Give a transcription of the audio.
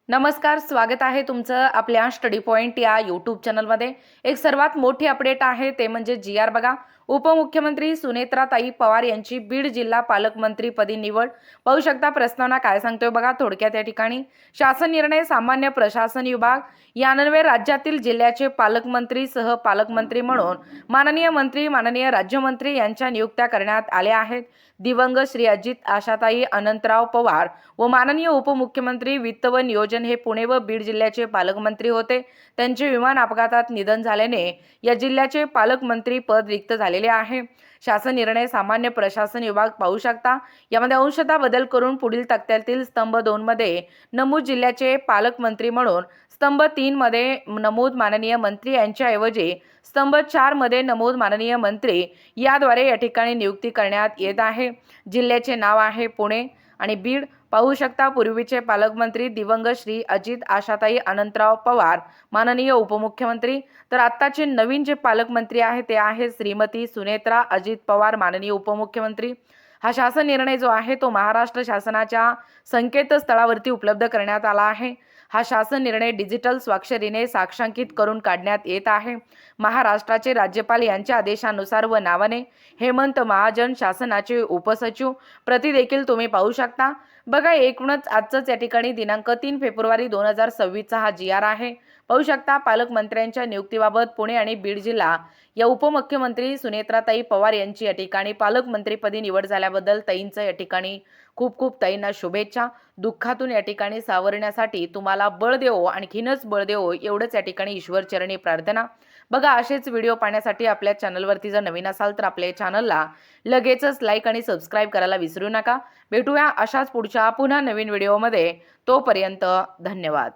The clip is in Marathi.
नमस्कार, स्वागत आहे तुमचं आपल्या स्टडी पॉइंट या यूट्यूब चॅनलमध्ये। एक सर्वात मोठी अपडेट आहे ते म्हणजे जी.आर. बघा, उपमुख्यमंत्री सुनेत्राताई पवार यांची बीड जिल्हा पालकमंत्रीपदी निवड। पाहू शकता प्रस्तावना काय सांगतोय बघा थोडक्यात या ठिकाणी। शासन निर्णय सामान्य प्रशासन विभाग यान्वये राज्यातील जिल्ह्याचे पालकमंत्री सह पालकमंत्री म्हणून माननीय मंत्री माननीय राज्यमंत्री यांच्या नियुक्त्या करण्यात आल्या आहेत। दिवंगत श्री अजित आशाताई अनंतराव पवार व माननीय उपमुख्यमंत्री वित्त व नियोजन हे पुणे व बीड जिल्ह्याचे पालकमंत्री होते। त्यांचे विमान अपघातात निधन झाल्याने या जिल्ह्याचे पालकमंत्री पद रिक्त झालेले आहे। शासन निर्णय सामान्य प्रशासन विभाग पाहू शकता, यामध्ये अंशतः बदल करून पुढील तक्त्यातील स्तंभ 2 मध्ये नमूद जिल्ह्याचे पालकमंत्री म्हणून स्तंभ 3 मध्ये नमूद माननीय मंत्री यांच्याऐवजी स्तंभ 4 मध्ये नमूद माननीय मंत्री याद्वारे या ठिकाणी नियुक्ती करण्यात येत आहे। जिल्ह्याचे नाव आहे पुणे आणि बीड। पाहू शकता पूर्वीचे पालकमंत्री दिवंगत श्री अजित आशाताई अनंतराव पवार माननीय उपमुख्यमंत्री, तर आत्ताचे नवीन जे पालकमंत्री आहे ते आहे श्रीमती सुनेत्रा अजित पवार माननीय उपमुख्यमंत्री। हा शासन निर्णय जो आहे तो महाराष्ट्र शासनाच्या संकेतस्थळावरती उपलब्ध करण्यात आला आहे। हा शासन निर्णय डिजिटल स्वाक्षरीने साक्षांकित करून काढण्यात येत आहे। महाराष्ट्राचे राज्यपाल यांच्या आदेशानुसार व नावाने हेमंत महाजन शासनाचे उपसचिव प्रति देखील तुम्ही पाहू शकता। बघा, एकूणच आजच या ठिकाणी दिनांक 3 फेब्रुवारी 2026 चा हा जी.आर. आहे। पाहू शकता पालकमंत्र्यांच्या नियुक्तीबाबत पुणे आणि बीड जिल्हा या उपमुख्यमंत्री सुनेत्राताई पवार यांची या ठिकाणी पालकमंत्रीपदी निवड झाल्याबद्दल ताईंचं या ठिकाणी खूप खूप ताईंना शुभेच्छा। दुःखातून या ठिकाणी सावरण्यासाठी तुम्हाला बळ देवो, आणखीनच बळ देवो एवढंच या ठिकाणी ईश्वरचरणी प्रार्थना। बघा, असेच व्हिडिओ पाहण्यासाठी आपल्या चॅनलवरती जर नवीन असाल तर आपल्या चॅनलला लगेचच लाईक आणि सबस्क्राईब करायला विसरू नका। भेटूया अशाच पुढच्या पुन्हा नवीन व्हिडिओमध्ये। तोपर्यंत धन्यवाद।